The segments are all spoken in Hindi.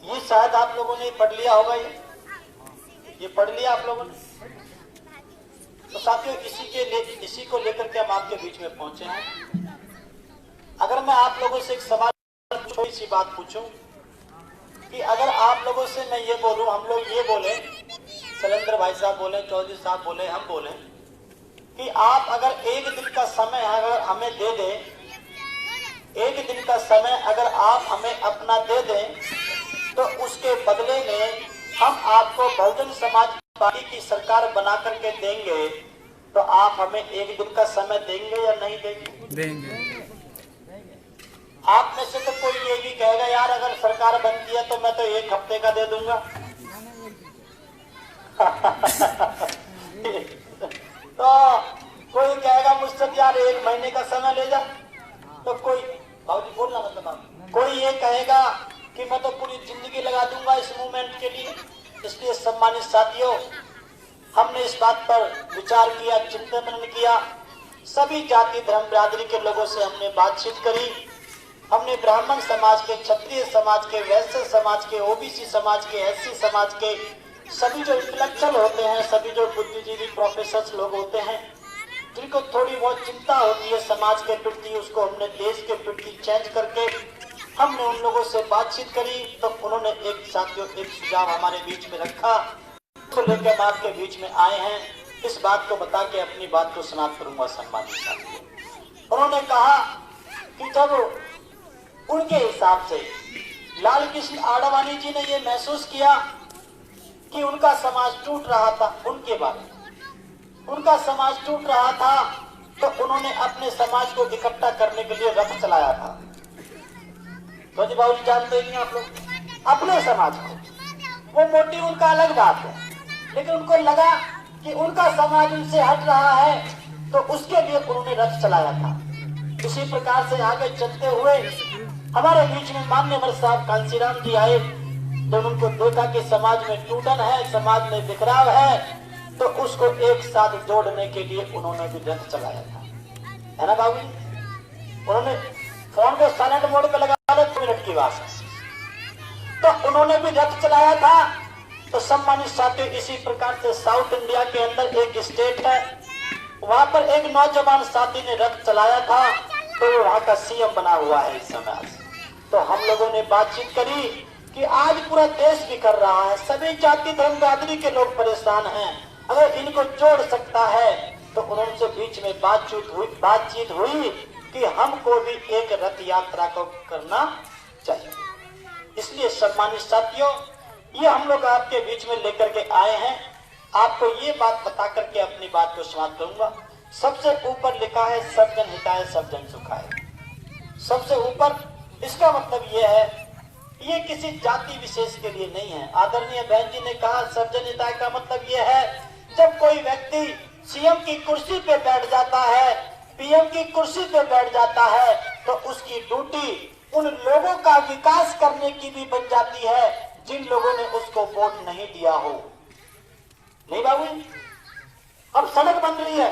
ये शायद आप लोगों ने पढ़ लिया होगा, ये पढ़ लिया आप लोगों ने। तो साथियों इसी को लेकर के हम आपके बीच में पहुंचे हैं। अगर मैं आप लोगों से एक सवाल, छोटी सी बात पूछूं कि अगर आप लोगों से मैं ये बोलूं, हम लोग ये बोले, शैलेंद्र भाई साहब बोले, चौधरी साहब बोले, हम बोले कि आप अगर एक दिन का समय अगर हमें दे दें, एक दिन का समय अगर आप हमें अपना दे दें, तो उसके बदले में हम आपको बहुजन समाज पार्टी की सरकार बना करके देंगे, तो आप हमें एक दिन का समय देंगे या नहीं देंगे? देंगे। आप में से तो कोई ये भी कहेगा यार अगर सरकार बनती है तो मैं तो एक हफ्ते का दे दूंगा। तो कोई कहेगा मुझसे यार एक महीने का समय ले जा। तो कोई भाजी बोलना मतलब आप, कोई ये कहेगा कि मैं तो पूरी जिंदगी लगा दूंगा इस मूवमेंट के लिए। इसलिए सम्मानित साथियों, हमने इस बात पर विचार किया, चिंतन मनन किया, सभी जाति धर्म बिरादरी के लोगों से हमने बातचीत करी। हमने ब्राह्मण समाज के, क्षत्रिय समाज के, वैश्य समाज के, ओबीसी समाज के, एससी समाज के, सभी जो इंटेलेक्चुअल होते हैं, सभी जो बुद्धिजीवी प्रोफेसर लोग होते हैं, जिनको थोड़ी बहुत चिंता होती है समाज के प्रति, उसको हमने देश के प्रति चेंज करके हमने उन लोगों से बातचीत करी। तो उन्होंने एक साथियों एक सुझाव हमारे बीच में रखा, तो लेकर हम आपके बीच में आए हैं। इस बात को बता के अपनी बात को समाप्त करूंगा। सम्मानित साथियों, उन्होंने कहा कि जब उनके हिसाब से लाल कृष्ण आडवाणी जी ने ये महसूस किया कि उनका समाज टूट रहा था, उनके बारे में उनका समाज टूट रहा था, तो उन्होंने अपने समाज को इकट्ठा करने के लिए रथ चलाया था। तो जी बाबू जानते ही आप लोग अपने समाज को, वो मोटिव उनका अलग बात है, लेकिन उनको लगा कि उनका समाज उनसे हट रहा है, तो उसके लिए उन्होंने रथ चलाया था। इसी प्रकार से आगे चलते हुए हमारे बीच में मान्यवर साहब कांसीराम जी आए, तो उनको देखा कि समाज में टूटन है, समाज में बिखराव है, तो उसको एक साथ जोड़ने के लिए उन्होंने भी रथ चलाया था, है ना बाबू? उन्होंने फोन को साइलेंट मोड पे लगा लो, 2 मिनट की बात है, तो उन्होंने भी रथ चलाया था। तो सम्मानित साथियों, इसी प्रकार से साउथ इंडिया के अंदर एक स्टेट है, वहां पर एक नौजवान साथी ने रथ चलाया था, तो वो वहां का सीएम बना हुआ है इस समय। तो हम लोगों ने बातचीत करी कि आज पूरा देश बिखर रहा है, सभी जाति धर्म बिरादरी के लोग परेशान हैं, अगर इनको जोड़ सकता है, तो उनसे बीच में बातचीत हुई कि हमको भी एक रथ यात्रा को करना चाहिए। इसलिए सम्मानित साथियों, ये हम लोग आपके बीच में लेकर के आए हैं। आपको ये बात बता करके अपनी बात को समाप्त करूंगा। सबसे ऊपर लिखा है सर्वजन हिताय सर्वजन सुखाय। सबसे ऊपर, इसका मतलब ये है, ये किसी जाति विशेष के लिए नहीं है। आदरणीय बहन जी ने कहा सर्वजन हिताय का मतलब ये है, जब कोई व्यक्ति सीएम की कुर्सी पे बैठ जाता है, पीएम की कुर्सी पे बैठ जाता है, तो उसकी ड्यूटी उन लोगों का विकास करने की भी बन जाती है जिन लोगों ने उसको वोट नहीं दिया हो। नहीं बाबू, अब सड़क बन रही है,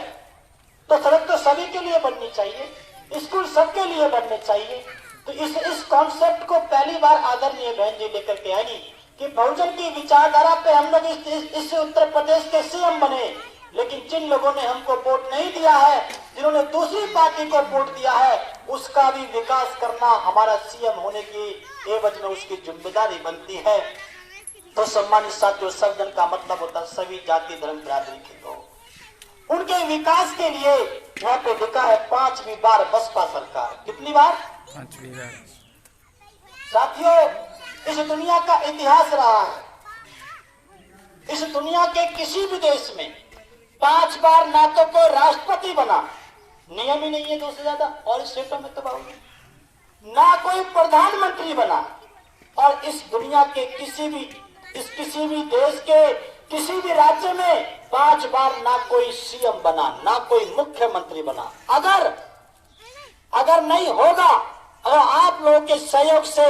तो सड़क तो सभी के लिए बननी चाहिए, स्कूल सबके लिए बनने चाहिए। तो इस कॉन्सेप्ट को पहली बार आदरणीय बहन जी लेकर के आई कि बहुजन की विचारधारा पे हम लोग इस उत्तर प्रदेश के सीएम बने, लेकिन जिन लोगों ने हमको वोट नहीं दिया है, जिन्होंने दूसरी पार्टी को वोट दिया है, उसका भी विकास करना हमारा सीएम होने की एवज में उसकी जिम्मेदारी बनती है। तो सम्मानित साथियों, सर्वजन का मतलब होता है सभी जाति धर्म बिरादरी के लोग, उनके विकास के लिए यहाँ पे लिखा है 5वीं बार बसपा सरकार। कितनी बार? 5वीं बार। साथियों, इस दुनिया का इतिहास रहा है, इस दुनिया के किसी भी देश में 5 बार ना तो कोई राष्ट्रपति बना, नियम ही नहीं है 2 से ज्यादा, और स्टेटों में तो बाबू ना कोई प्रधानमंत्री बना, और इस दुनिया के किसी भी देश के किसी भी राज्य में 5 बार ना कोई सीएम बना, ना कोई मुख्यमंत्री बना। अगर नहीं होगा, अगर आप लोगों के सहयोग से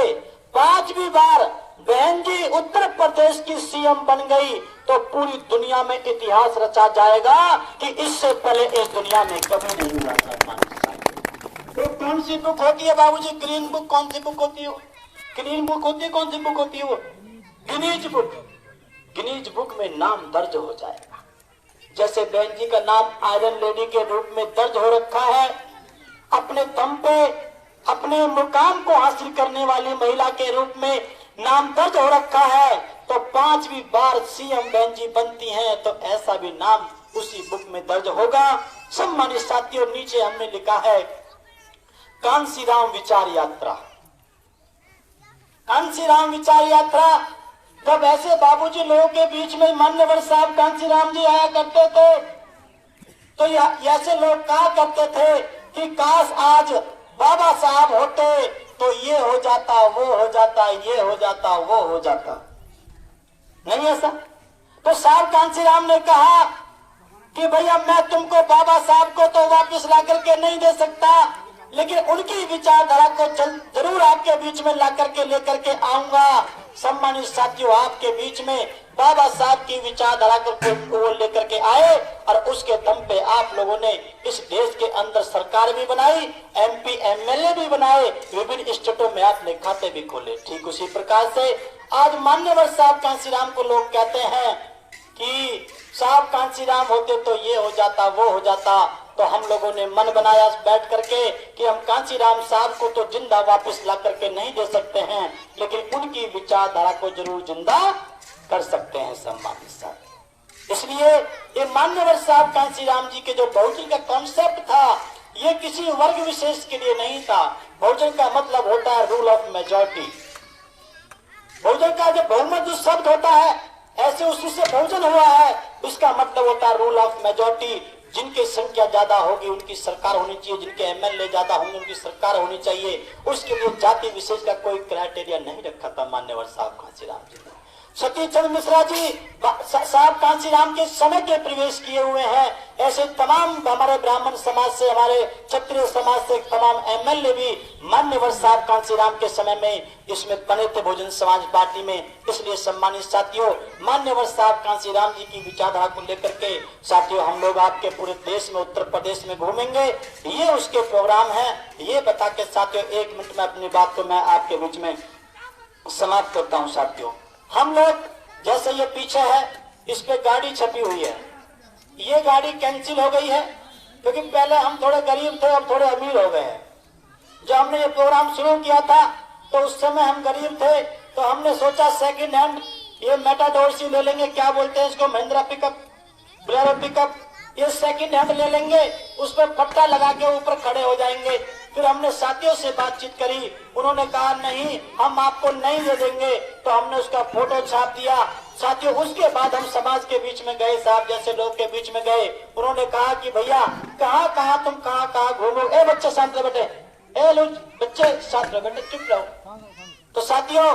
5वीं बार बहन जी उत्तर प्रदेश की सीएम बन गई, तो पूरी दुनिया में इतिहास रचा जाएगा कि इससे पहले इस दुनिया में कभी नहीं हुआ था। तो कौन सी बुक होती है बाबूजी? ग्रीन बुक कौन सी बुक होती है? क्लीन बुक होती है, कौन सी बुक होती है वो? Guinness book. गिनीज बुक में नाम दर्ज हो जाएगा। जैसे बहन जी का नाम आयरन लेडी के रूप में दर्ज हो रखा है, अपने दम पे अपने मुकाम को हासिल करने वाली महिला के रूप में नाम दर्ज हो रखा है, तो 5वीं बार सीएम बहन जी बनती हैं तो ऐसा भी नाम उसी बुक में दर्ज होगा। सम्मानित साथियों, नीचे हमने लिखा है कांसीराम विचार यात्रा। कांसीराम विचार यात्रा, जब ऐसे बाबूजी लोगों के बीच में मान्यवर साहब कांसीराम जी आया करते थे तो ऐसे लोग कहा करते थे कि काश आज बाबा साहब होते तो ये हो जाता, वो हो जाता, ये हो जाता, वो हो जाता। नहीं ऐसा? तो साहब कांसीराम ने कहा कि भैया मैं तुमको बाबा साहब को तो वापस ला करके नहीं दे सकता, लेकिन उनकी विचारधारा को जरूर आपके बीच में ला करके लेकर के आऊंगा। सम्मानित साथियों, आपके बीच में बाबा साहब की विचारधारा को लेकर के आए और उसके दम पे आप लोगों ने इस देश के अंदर सरकार भी बनाई, एमपी एमएलए भी बनाए, विभिन्न स्टेटों में आपने खाते भी खोले। ठीक उसी प्रकार से आज मान्यवर साहब कांसीराम को लोग कहते हैं कि साहब कांसीराम होते तो ये हो जाता, वो हो जाता। तो हम लोगों ने मन बनाया बैठ करके कि हम कांसीराम साहब को तो जिंदा वापस ला करके नहीं दे सकते हैं, लेकिन उनकी विचारधारा को जरूर जिंदा कर सकते हैं। सम्मानित साहब, इसलिए ये मान्यवर साहब कांसीराम जी के जो बहुजन का कॉन्सेप्ट था, ये किसी वर्ग विशेष के लिए नहीं था। बहुजन का मतलब होता है रूल ऑफ मेजॉरिटी। बहुजन का जो बहुमत जो शब्द होता है, ऐसे उसी से बहुजन हुआ है, उसका मतलब होता है रूल ऑफ मेजॉरिटी। जिनकी संख्या ज्यादा होगी उनकी सरकार होनी चाहिए, जिनके एमएलए ज्यादा होंगे उनकी सरकार होनी चाहिए। उसके लिए जाति विशेष का कोई क्राइटेरिया नहीं रखा था मान्यवर साहब कांसीराम जी ने। सतीश चंद्र मिश्रा जी साहब कांसीराम के समय के प्रवेश किए हुए हैं। ऐसे तमाम हमारे ब्राह्मण समाज से, हमारे क्षत्रिय समाज से तमाम एमएलए भी मान्यवर साहब कांसीराम के समय में इसमें बने थे बहुजन समाज पार्टी में। इसलिए सम्मानित साथियों, मान्यवर साहब कांसीराम जी की विचारधारा को लेकर के साथियों हम लोग आपके पूरे देश में, उत्तर प्रदेश में घूमेंगे। ये उसके प्रोग्राम है। ये बता के साथियों 1 मिनट में अपनी बात को मैं आपके बीच में समाप्त करता हूँ। साथियों, हम लोग जैसे ये पीछे है, इस पे गाड़ी छपी हुई है, ये गाड़ी कैंसिल हो गई है क्योंकि पहले हम थोड़े गरीब थे और थोड़े अमीर हो गए हैं। जब हमने ये प्रोग्राम शुरू किया था तो उस समय हम गरीब थे, तो हमने सोचा सेकंड हैंड ये मेटाडोर सी ले लेंगे, क्या बोलते हैं इसको, महिंद्रा पिकअप, बोलेरो पिकअप, ये सेकंड हैंड ले लेंगे, उस पर पट्टा लगा के ऊपर खड़े हो जाएंगे। फिर हमने साथियों से बातचीत करी, उन्होंने कहा नहीं हम आपको नहीं दे देंगे, तो हमने उसका फोटो छाप दिया। साथियों, उसके बाद हम समाज के बीच में गए, साहब जैसे लोग के बीच में गए, उन्होंने कहा कि भैया कहाँ तुम कहाँ घूमो, ए बच्चे शांत रहो बेटे, ए लो बच्चे शांत रहो बेटे, चुप रहो। तो साथियों,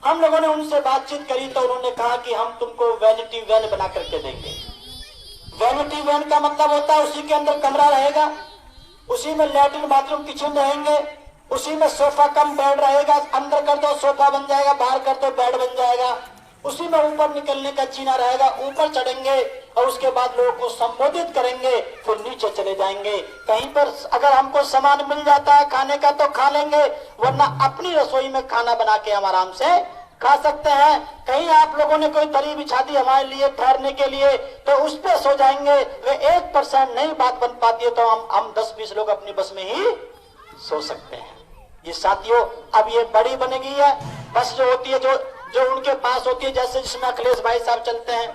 हम लोगों ने उनसे बातचीत करी तो उन्होंने कहा कि हम तुमको वैनिटी वैन बना करके देंगे। वैनिटी वैन का मतलब होता है उसी के अंदर कमरा रहेगा, उसी में लैट्रिन बाथरूम किचन रहेंगे, उसी में सोफा कम बेड रहेगा, अंदर कर दो सोफा बन जाएगा, बाहर कर दो बेड बन जाएगा, उसी में ऊपर निकलने का जीना रहेगा, ऊपर चढ़ेंगे और उसके बाद लोगों को संबोधित करेंगे, फिर नीचे चले जाएंगे। कहीं पर अगर हमको सामान मिल जाता है खाने का तो खा लेंगे, वरना अपनी रसोई में खाना बना के हम आराम से खा सकते हैं। कहीं आप लोगों ने कोई दरी बिछा दी हमारे लिए ठहरने के लिए, तो उस पे सो जाएंगे। वे 1% नहीं बात बन पाती है तो हम 10-20 लोग अपनी बस में ही सो सकते हैं। ये साथियों, अब ये बड़ी बनेगी है बस जो होती है, जो उनके पास होती है, जैसे जिसमें अखिलेश भाई साहब चलते हैं,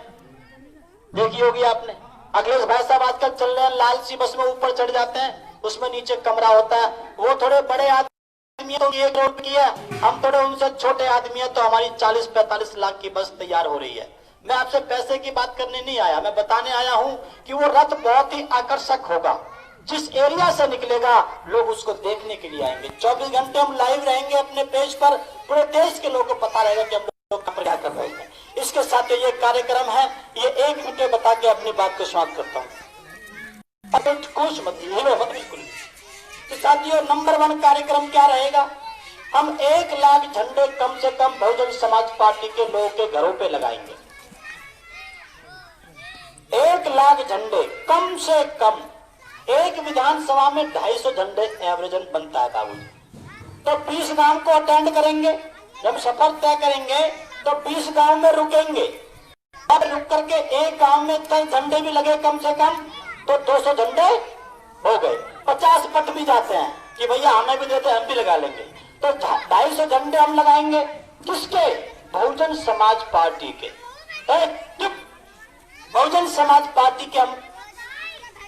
देखी होगी आपने। अखिलेश भाई साहब आजकल चल रहे हैं लाल सी बस में, ऊपर चढ़ जाते हैं, उसमें नीचे कमरा होता है। वो थोड़े बड़े आदमी तो 1 करोड़ की है, हम थोड़े उनसे छोटे आदमी है, तो हमारी 40-45 लाख की बस तैयार हो रही है। मैं आपसे पैसे की बात करने नहीं आया, मैं बताने आया हूं कि वो रथ बहुत ही आकर्षक होगा। जिस एरिया से निकलेगा लोग उसको देखने के लिए आएंगे। 24 घंटे हम लाइव रहेंगे अपने पेज पर, पूरे देश के लोगों को पता रहेगा कि हम लोग क्या कर रहे हैं। इसके साथ ये कार्यक्रम है, ये 1 मिनट में बता के अपनी बात को समाप्त करता हूँ। कुछ मत बिल्कुल। तो साथियों, नंबर 1 कार्यक्रम क्या रहेगा, हम 1 लाख झंडे कम से कम बहुजन समाज पार्टी के लोगों के घरों पे लगाएंगे। 1 लाख झंडे कम से कम, एक विधानसभा में 250 झंडे एवरेजन बनता है बाबूजी, तो 20 गांव को अटेंड करेंगे, जब सफर तय करेंगे तो 20 गांव में रुकेंगे। अब रुक करके एक गांव में 10 झंडे भी लगे कम से कम तो 200 झंडे हो गए। 50 पट भी जाते हैं कि भैया हमें भी देते, हम भी लगा लेंगे। तो 250 झंडे हम लगाएंगे। किसके? बहुजन समाज पार्टी के। चुप, बहुजन समाज पार्टी के हम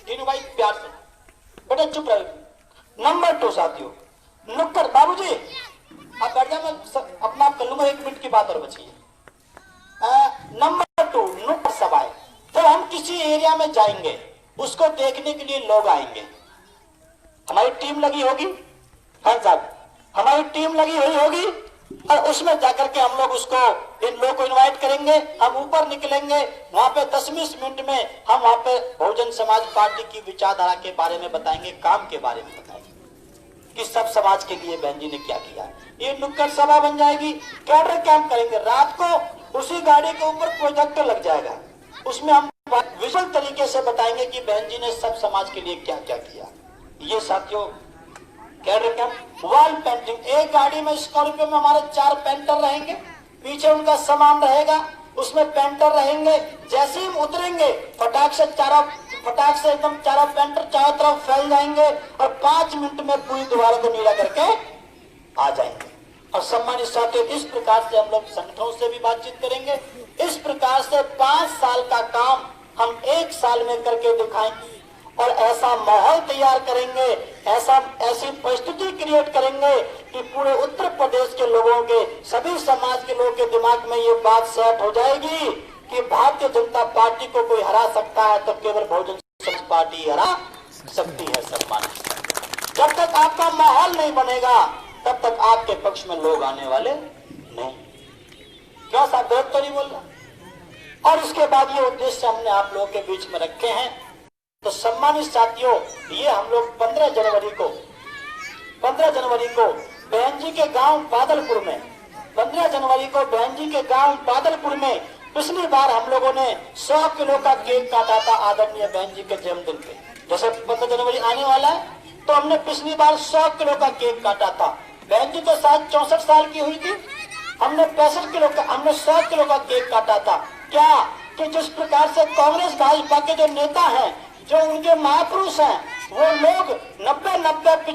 तीनों भाई प्यार से बेटे चुप रहे। नंबर 2 साथियों, नुक्कड़। बाबूजी आप बैठ जाए, मैं अपना आप कर लूंगा, 1 मिनट की बात और बची है। नंबर 2, नुक्कड़ सभाएं। जब हम किसी एरिया में जाएंगे उसको देखने के लिए लोग आएंगे, हमारी टीम लगी होगी, हाँ साहब हमारी टीम लगी हुई होगी, और उसमें जाकर के हम लोग उसको, इन लोगों को इनवाइट करेंगे। हम ऊपर निकलेंगे, वहां पे 10-20 मिनट में हम वहां पे बहुजन समाज पार्टी की विचारधारा के बारे में बताएंगे, काम के बारे में बताएंगे कि सब समाज के लिए बहन जी ने क्या किया। ये नुक्कड़ सभा बन जाएगी। कैडर कैंप करेंगे रात को, उसी गाड़ी के ऊपर प्रोजेक्टर लग जाएगा, उसमें हम विजुअल तरीके से बताएंगे कि बहन जी ने सब समाज के लिए क्या क्या किया। ये साथियों कैडर कैंप। वॉल पेंटिंग, एक गाड़ी में स्कॉर्पियो में हमारे 4 पेंटर रहेंगे, पीछे उनका सामान रहेगा, उसमें पेंटर रहेंगे। जैसे ही हम उतरेंगे फटाक से एकदम चारों पेंटर चारों तरफ फैल जाएंगे और 5 मिनट में पूरी दीवारों को नीला करके आ जाएंगे। और सम्मानित साथियों, इस प्रकार से हम लोग संगठनों से भी बातचीत करेंगे। इस प्रकार से 5 साल का काम हम 1 साल में करके दिखाएंगे और ऐसा माहौल तैयार करेंगे, ऐसी परिस्थिति क्रिएट करेंगे कि पूरे उत्तर प्रदेश के लोगों के, सभी समाज के लोगों के दिमाग में ये बात सेट हो जाएगी कि भारतीय जनता पार्टी को कोई हरा सकता है तो केवल बहुजन समाज पार्टी हरा सकती है। सम्मानित, जब तक आपका माहौल नहीं बनेगा तब तक आपके पक्ष में लोग आने वाले नहीं। क्यों साहब, गलत तो नहीं बोल रहा? और उसके बाद ये उद्देश्य हमने आप लोगों के बीच में रखे हैं। तो सम्मानित साथियों, ये हम लोग 15 जनवरी को बहन जी के गांव बादलपुर में, 15 जनवरी को बहन जी के गांव बादलपुर में पिछली बार हम लोगों ने 100 किलो का केक काटा था आदरणीय बहन जी के जन्मदिन पे। जैसे 15 जनवरी आने वाला है तो हमने पिछली बार 100 किलो का केक काटा था। बहन जी तो शायद 64 साल की हुई थी, हमने 65 किलो का, हमने 100 किलो का केक काटा था। क्या कि जिस प्रकार से कांग्रेस भाजपा के जो नेता हैं, जो उनके महापुरुष हैं, वो लोग 90, 95,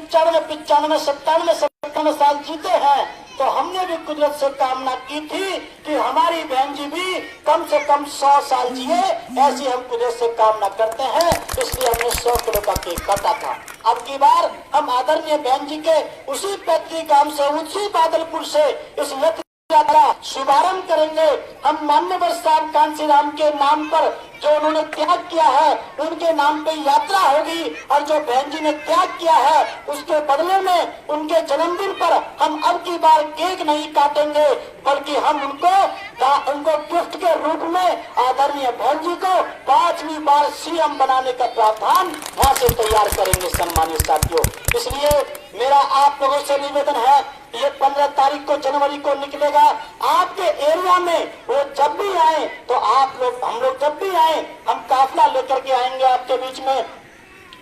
97 साल जीते हैं, तो हमने भी कुदरत से कामना की थी कि हमारी बहन जी भी कम से कम 100 साल जिए, ऐसी हम कुदरत से कामना करते हैं। इसलिए हमने 100 किलो का केक काटा था। अब की बार हम आदरणीय बहन जी के उसी पैतृक गांव से, उसी बादलपुर से इस शुभारंभ करेंगे। हम मान्यवर साहब कांसी राम के नाम पर जो उन्होंने त्याग किया है, उनके नाम पे यात्रा होगी, और जो बहन जी ने त्याग किया है उसके बदले में उनके जन्मदिन पर हम अब की बार केक नहीं काटेंगे, बल्कि हम उनको गिफ्ट के रूप में आदरणीय बहन जी को 5वीं बार सीएम बनाने का प्रावधान वहां से तैयार करेंगे। सम्मानित साथियों, इसलिए मेरा आप लोगों से निवेदन है, ये 15 तारीख को जनवरी को निकलेगा। आपके एरिया में वो जब भी आए तो हम लोग जब भी आए हम काफिला लेकर के आएंगे आपके बीच में।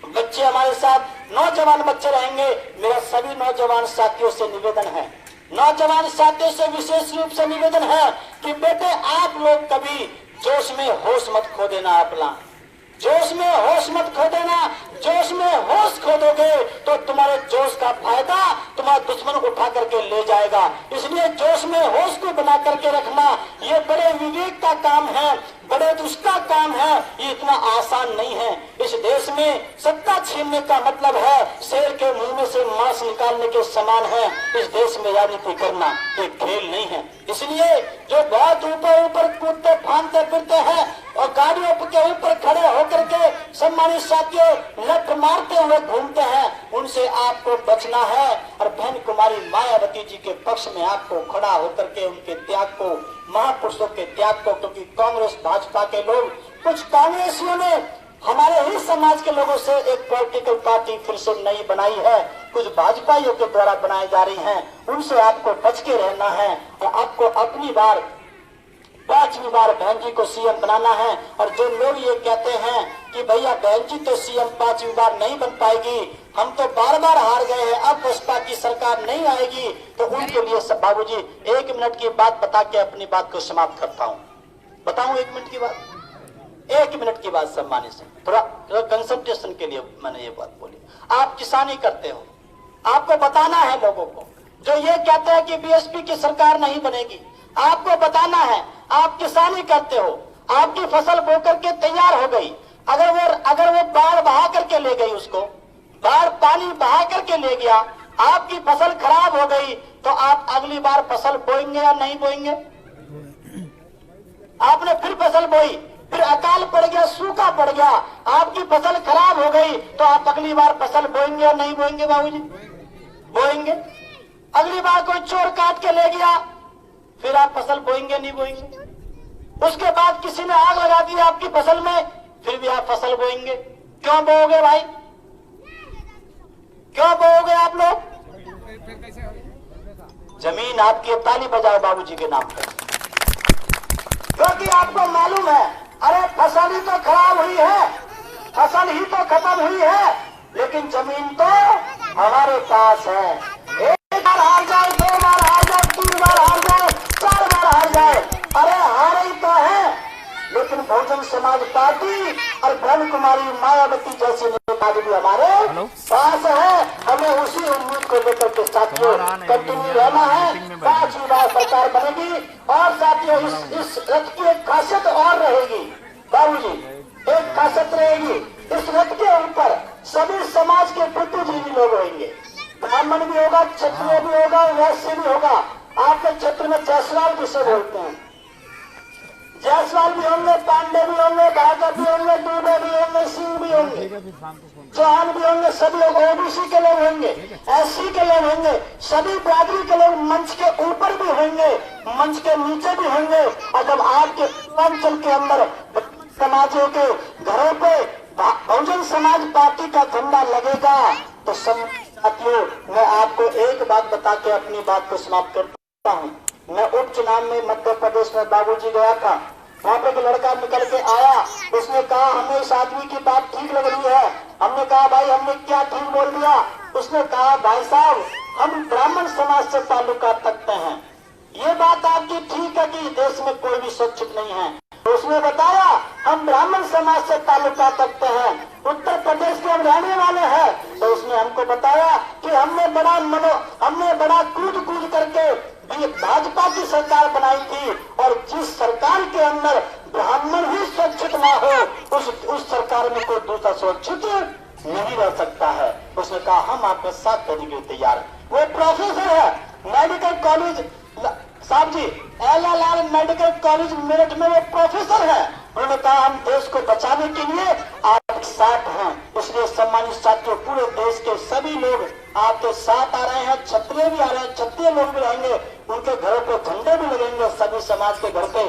बच्चे हमारे साथ, नौजवान बच्चे रहेंगे। मेरा सभी नौजवान साथियों से निवेदन है, नौजवान साथियों से विशेष रूप से निवेदन है कि बेटे आप लोग कभी जोश में होश मत खो देना। अपना जोश में होश मत खो देना। जोश में होश खो दोगे तो तुम्हारे जोश का फायदा तुम्हारा दुश्मन उठा करके ले जाएगा। इसलिए जोश में होश को बना करके रखना ये बड़े विवेक का काम है, बड़े दुष्का काम है। ये इतना आसान नहीं है। इस देश में सत्ता छीनने का मतलब है शेर के मुंह में से मांस निकालने के समान है। इस देश में राजनीति करना एक खेल नहीं है। इसलिए जो बहुत ऊपर कूदते फांदते फिरते हैं और गाड़ियों के ऊपर खड़े होकर के सम्मानित साथियों लठ मारते हुए घूमते हैं, उनसे आपको बचना है। और बहन कुमारी मायावती जी के पक्ष में आपको खड़ा होकर के उनके त्याग को, महापुरुषों के त्याग को, क्योंकि कांग्रेस भाजपा के लोग, कुछ कांग्रेसियों ने हमारे ही समाज के लोगों से एक पॉलिटिकल पार्टी फिर से नई बनाई है, कुछ भाजपाइयों के द्वारा बनाई जा रही हैं, उनसे आपको बच के रहना है। और आपको अपनी बार 5वीं बार बहन जी को सीएम बनाना है। और जो लोग ये कहते हैं कि भैया बहन जी तो सीएम 5वीं बार नहीं बन पाएगी, हम तो बार बार हार गए हैं, अब बसपा की सरकार नहीं आएगी, तो उनके लिए सब बाबूजी 1 मिनट की बात बता के अपनी बात को समाप्त करता हूँ। बताऊं 1 मिनट की बात, 1 मिनट की बात सम्मानित से, थोड़ा कंसंट्रेशन के लिए मैंने ये बात बोली। आप किसानी करते हो, आपको बताना है लोगों को जो ये कहते हैं कि बीएसपी की सरकार नहीं बनेगी, आपको बताना है आप किसानी करते हो, आपकी फसल बो करके तैयार हो गई, अगर वो बाढ़ बहा करके ले गई, उसको बाढ़ पानी बहा करके ले गया, आपकी फसल खराब हो गई, तो आप अगली बार फसल बोएंगे या नहीं बोएंगे? आपने फिर फसल बोई, फिर अकाल पड़ गया, सूखा पड़ गया, आपकी फसल खराब हो गई, तो आप अगली बार फसल बोएंगे या नहीं बोएंगे बाबूजी? बोएंगे। अगली बार कोई चोर काट के ले गया, फिर आप फसल बोएंगे नहीं बोएंगे? उसके बाद किसी ने आग लगा दी आपकी फसल में, फिर भी आप फसल बोएंगे? क्यों बोओगे भाई? क्यों बोओगे आप लोग? जमीन आपकी, ताली बजाओ बाबूजी के नाम पर, क्योंकि आपको मालूम है अरे फसल ही तो खराब हुई है, फसल ही तो खत्म हुई है, लेकिन जमीन तो हमारे पास है। एक बार हार जाए, 2 बार हार जाए, 3 बार हार जाए, 4 बार हार जाए, अरे हार ही तो है, लेकिन बहुजन समाज पार्टी और ब्रह्म कुमारी मायावती जैसे नेता भी हमारे पास है। हमें उसी उम्मीद को लेकर के साथियों कंटिन्यू रहना है। 5वीं बार सरकार बनेगी और साथियों इस रथ की एक खासियत और रहेगी बाबूजी, एक खासियत रहेगी, इस रथ के ऊपर सभी समाज के बुद्धिजीवी लोग होंगे, ब्राह्मण भी होगा, क्षत्रिय भी होगा, वैश्य भी होगा। आपके क्षेत्र में जायसवाल जिसे बोलते हैं, जायसवाल भी होंगे, पांडे भी होंगे, भागवत भी होंगे, दूबे भी होंगे, सिंह भी होंगे, चौहान भी होंगे, सब लोग ओबीसी के लोग होंगे, एससी के लोग होंगे, सभी बिरादरी के लोग मंच के ऊपर भी होंगे, मंच के नीचे भी होंगे। और जब आपके पूर्वांचल के अंदर समाजों के घरों पे बहुजन समाज पार्टी का झंडा लगेगा, तो सब साथियों मैं आपको एक बात बता के अपनी बात को समाप्त करता हूँ। मैं उपचुनाव में मध्य प्रदेश में बाबूजी गया था, वहाँ पे एक लड़का निकल के आया, उसने कहा हमें इस आदमी की बात ठीक लग रही है। हमने कहा भाई हमने क्या ठीक बोल दिया? उसने कहा भाई साहब हम ब्राह्मण समाज से ताल्लुकात रखते हैं, ये बात आपकी ठीक है कि देश में कोई भी सुरक्षित नहीं है। तो उसने बताया हम ब्राह्मण समाज से ताल्लुकात रखते हैं, उत्तर प्रदेश के हम रहने वाले हैं। तो उसने हमको बताया कि हमने बड़ा कूद करके भाजपा की सरकार बनाई थी, और जिस सरकार के अंदर ब्राह्मण ही सुरक्षित ना हो उस सरकार में कोई दूसरा सुरक्षित नहीं रह सकता है। उसने कहा हम आपके साथ देने के लिए तैयार है। वो प्रोफेसर है मेडिकल कॉलेज, साहब जी LLR मेडिकल कॉलेज मेरठ में वो प्रोफेसर है। उन्होंने कहा हम देश को बचाने के लिए आपके साथ हैं। इसलिए सम्मानित साथियों पूरे देश के सभी लोग आपके साथ आ रहे हैं, क्षत्रिय भी आ रहे हैं, क्षत्रिय लोग भी रहेंगे, उनके घरों पे झंडे भी लगेंगे, सभी समाज के घर पे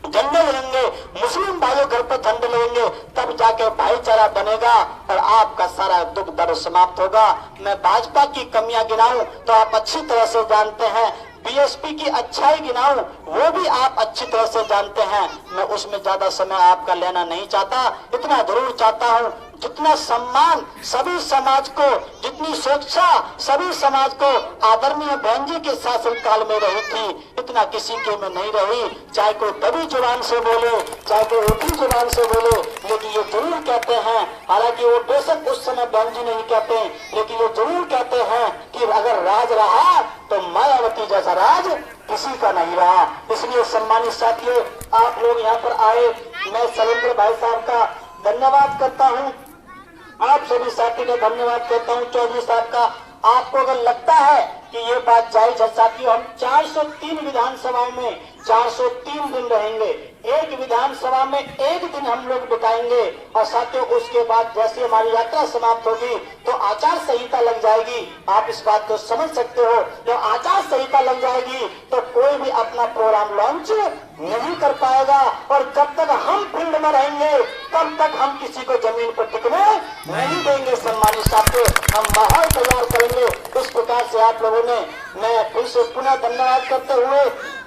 झंडे लगेंगे, मुस्लिम भाइयों घर पे झंडे लगेंगे, तब जाके भाईचारा बनेगा और आपका सारा दुख दर्द समाप्त होगा। मैं भाजपा की कमियां गिनाऊं तो आप अच्छी तरह से जानते हैं, बीएसपी की अच्छाई गिनाऊं वो भी आप अच्छी तरह से जानते हैं। मैं उसमें ज्यादा समय आपका लेना नहीं चाहता, इतना जरूर चाहता हूं जितना सम्मान सभी समाज को, जितनी सुरक्षा सभी समाज को आदरणीय बहन जी के शासन काल में रही थी, इतना किसी के में नहीं रही। चाहे कोई दबी जुबान से बोले, चाहे कोई ऊंची जुबान से बोले, लेकिन ये जरूर कहते हैं, हालांकि वो बेशक उस समय बहन जी नहीं कहते, लेकिन ये जरूर कहते हैं कि अगर राज रहा तो मायावती जैसा राज किसी का नहीं रहा। इसलिए सम्मानित साथियों आप लोग यहाँ पर आए, मैं शैलेंद्र भाई साहब का धन्यवाद करता हूँ, आप सभी साथी का धन्यवाद करता हूँ, चौधरी साहब का। आपको अगर लगता है कि ये बात जायज है साथियों, हम 403 विधानसभाओं में 403 दिन रहेंगे, एक विधानसभा में 1 दिन हम लोग बिताएंगे, और साथियों उसके बाद जैसे हमारी यात्रा समाप्त होगी तो आचार संहिता लग जाएगी। आप इस बात को समझ सकते हो, जब आचार संहिता लग जाएगी तो कोई भी अपना प्रोग्राम लॉन्च नहीं कर पाएगा, और जब तक हम फील्ड में रहेंगे तब तक हम किसी को जमीन पर टिकने नहीं देंगे। सम्मानित साथियों हम माहौल तैयार करेंगे। इस प्रकार से आप लोगों ने, मैं फिर से पुनः धन्यवाद करते हुए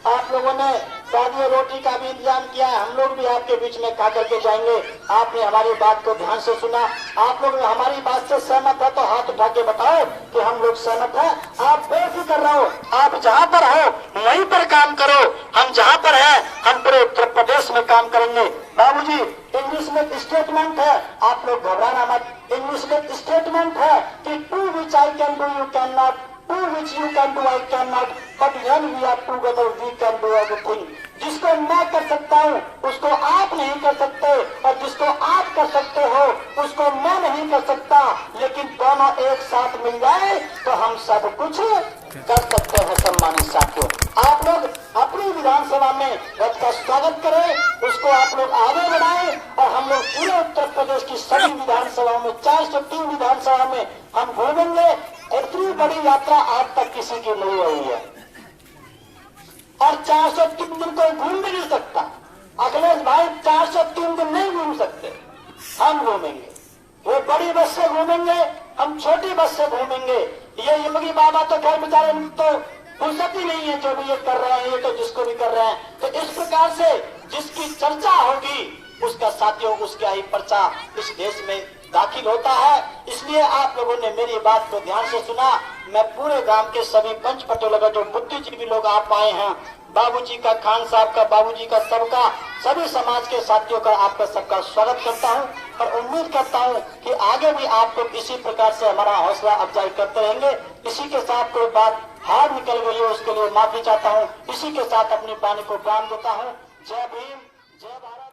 आप लोगों ने साथ रोटी का भी इंतजाम किया है। हम लोग भी आपके बीच में खा करके जाएंगे। आपने हमारी बात को ध्यान से सुना, आप लोग हमारी बात से सहमत है तो हाथ उठा के बताओ कि हम लोग सहमत हैं। आप बेफिक्र रहो, आप जहाँ पर हो वहीं पर काम करो। हम जहाँ पर है हम पूरे उत्तर प्रदेश में काम करेंगे। बाबूजी, इंग्लिश में स्टेटमेंट है, आप लोग घबराना मत। इंग्लिश में स्टेटमेंट है कि to which I can do you cannot, to which you can do I cannot, but when we are together we can do everything. जिसको मैं कर सकता हूँ उसको आप नहीं कर सकते, और जिसको आप कर सकते हो उसको मैं नहीं कर सकता। लेकिन दोनों एक साथ मिल जाए तो हम सब कुछ कर सकते हैं। सम्मानित साथियों, आप लोग अपनी विधानसभा में रथ का स्वागत करें, उसको आप लोग आगे बढ़ाएं, और हम लोग पूरे उत्तर प्रदेश की सभी विधानसभाओं में 403 विधानसभा में हम घूमेंगे। इतनी बड़ी यात्रा आज तक किसी की नहीं हुई है, और 403 दिन कोई घूम भी नहीं सकता। अखिलेश भाई 403 दिन नहीं घूम सकते, हम घूमेंगे। वो बड़ी बस से घूमेंगे, हम छोटी बस से घूमेंगे। ये योगी बाबा तो खैर बेचारे तो फुर्सत ही नहीं है, जो भी ये कर रहे हैं, ये तो जिसको भी कर रहे हैं। तो इस प्रकार से जिसकी चर्चा होगी उसका साथियों उसका ही पर्चा इस देश में दाखिल होता है। इसलिए आप लोगों ने मेरी बात को ध्यान से सुना। मैं पूरे गांव के सभी पंच पटोले जो बुद्धिजीवी लोग आप आए हैं, बाबूजी का, खान साहब का, बाबूजी का, सबका, सभी समाज के साथियों का आपका सबका स्वागत करता हूं, और उम्मीद करता हूं कि आगे भी आप लोग इसी प्रकार से हमारा हौसला अफजाई करते रहेंगे। इसी के साथ कोई बात हार निकल गई हो उसके लिए माफी चाहता हूं। इसी के साथ अपनी वाणी को प्राण देता हूं। जय भीम, जय भारत।